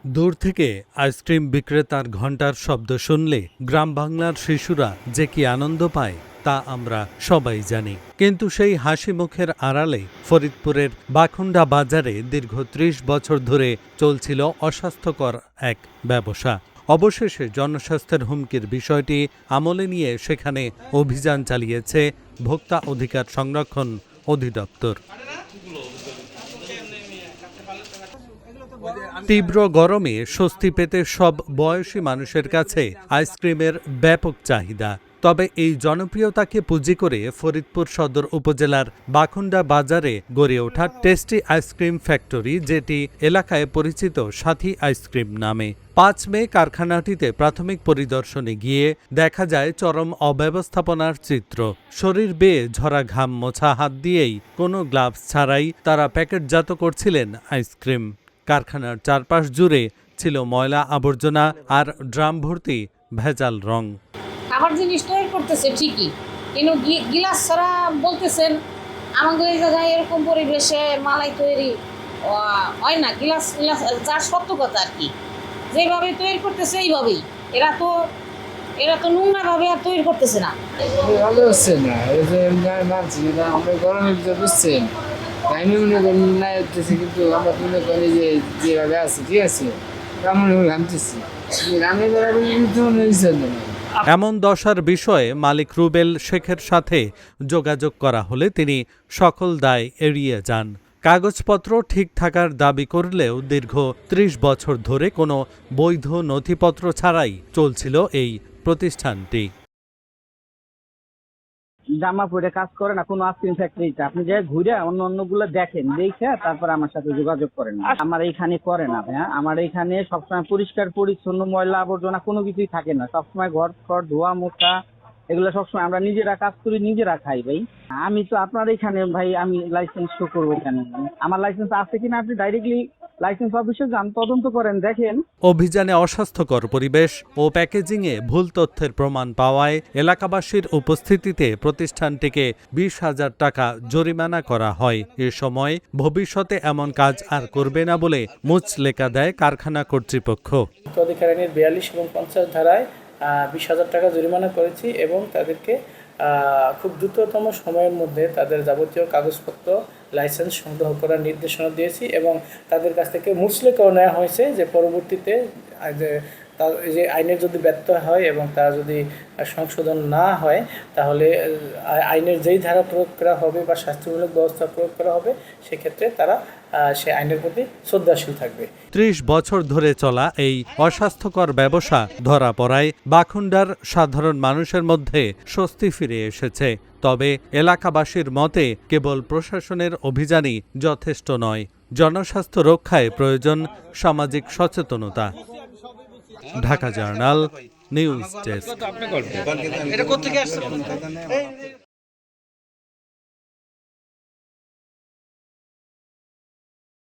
দূর থেকে আইসক্রিম বিক্রেতার ঘণ্টার শব্দ শুনলে গ্রাম বাংলার শিশুরা যে কি আনন্দ পায় তা আমরা সবাই জানি। কিন্তু সেই হাসি মুখের আড়ালে ফরিদপুরের বাখুন্ডা বাজারে দীর্ঘ ৩০ বছর ধরে চলছিল অস্বাস্থ্যকর এক ব্যবসা। অবশেষে জনস্বাস্থ্যের হুমকির বিষয়টি আমলে নিয়ে সেখানে অভিযান চালিয়েছে ভোক্তা অধিকার সংরক্ষণ অধিদপ্তর। তীব্র গরমে স্বস্তি পেতে সব বয়সী মানুষের কাছে আইসক্রিমের ব্যাপক চাহিদা। তবে এই জনপ্রিয়তাকে পুঁজি করে ফরিদপুর সদর উপজেলার বাখুন্ডা বাজারে গড়ে ওঠা টেস্টি আইসক্রিম ফ্যাক্টরি, যেটি এলাকায় পরিচিত সাথী আইসক্রিম নামে। ৫ মে কারখানাটিতে প্রাথমিক পরিদর্শনে গিয়ে দেখা যায় চরম অব্যবস্থাপনার চিত্র। শরীর বেয়ে ঝরা ঘাম মোছা হাত দিয়েই কোনো গ্লাভস ছাড়াই তারা প্যাকেটজাত করছিলেন আইসক্রিম। কারখানার চারপাশ জুড়ে ছিল ময়লা আবর্জনা আর ড্রাম ভর্তি ভেজাল রং। খাবার জিনিস তৈরি করতেছে ঠিকই, কিন্তু গিলাস ছাড়া বলতেছেন আমাদের এই জায়গায় এরকম পরিবেশে মালাই তৈরি হয় না। গিলাস যা সত্য কথা আর কি, যেভাবে তৈরি করতেছে এইভাবেই। এরা তো নোংরাভাবে আর তৈরি করতেছে না। ভালো হচ্ছে না, এই যে মানছি না আমরা গরমের ভিতরে বুঝছেন আমি মনে করি না হচ্ছে, কিন্তু আমরা মনে করি যে যেভাবে আছে ঠিক আছে আমরা ঘামতেছি গ্রামের এমন দশার বিষয়ে মালিক রুবেল শেখের সাথে যোগাযোগ করা হলে তিনি সকল দায় এড়িয়ে যান। কাগজপত্র ঠিক থাকার দাবি করলেও দীর্ঘ ৩০ বছর ধরে কোনো বৈধ নথিপত্র ছাড়াই চলছিল এই প্রতিষ্ঠানটি। জামাপুরে কাজ করে না কোনো আইসক্রিম ফ্যাক্টরিতে, আপনি যে ঘুরে অন্যগুলো দেখেন, দেখে তারপর আমার সাথে যোগাযোগ করেন। আমার এইখানে করে না ভাইয়া, আমার এইখানে সবসময় পরিষ্কার পরিচ্ছন্ন, ময়লা আবর্জনা কোনো কিছুই থাকে না। সবসময় ঘর ধোয়া মোছা এগুলো সবসময় আমরা নিজেরা কাজ করি, নিজেরা খাই ভাই। আমি তো আপনার এখানে ভাই আমি লাইসেন্স শো করবো কেন? আমার লাইসেন্স আছে কিনা আপনি ডাইরেক্টলি লাইসেন্স অফিসে যান, তদন্ত করেন, দেখেন। অভিযানে অস্বাস্থ্যকর পরিবেশ ও প্যাকেজিংয়ে ভুল তথ্যের প্রমাণ পাওয়ায় এলাকাবাসীর উপস্থিতিতে প্রতিষ্ঠানটিকে ২০,০০০ টাকা জরিমানা করা হয়। এ সময় ভবিষ্যতে এমন কাজ আর করবে না বলে মুচলেকা দেয় কারখানা কর্তৃপক্ষ। অধিকার আইনের ৪২ এবং ৫০ ধারায় ২০,০০০ টাকা জরিমানা করেছি এবং তাদেরকে খুব দ্রুততম সময়ের মধ্যে তাদের যাবতীয় কাগজপত্র লাইসেন্স সংগ্রহ করার নির্দেশনা দিয়েছি এবং তাদের কাছ থেকে মুচলেকাও নেওয়া হয়েছে যে পরবর্তীতে যে আইনের যদি ব্যত্যয় হয় এবং তা যদি সংশোধন না হয় তাহলে আইনের যেই ধারা প্রয়োগ করা হবে বা শাস্তিমূলক ব্যবস্থা প্রয়োগ করা হবে সেক্ষেত্রে তারা সে আইনের প্রতি শ্রদ্ধাশীল থাকবে। ৩০ বছর ধরে চলা এই অস্বাস্থ্যকর ব্যবসা ধরা পড়ায় বাখুন্ডার সাধারণ মানুষের মধ্যে স্বস্তি ফিরে এসেছে। তবে এলাকাবাসীর মতে কেবল প্রশাসনের অভিযানই যথেষ্ট নয়, জনস্বাস্থ্য রক্ষায় প্রয়োজন সামাজিক সচেতনতা। Dhaka journal news desk.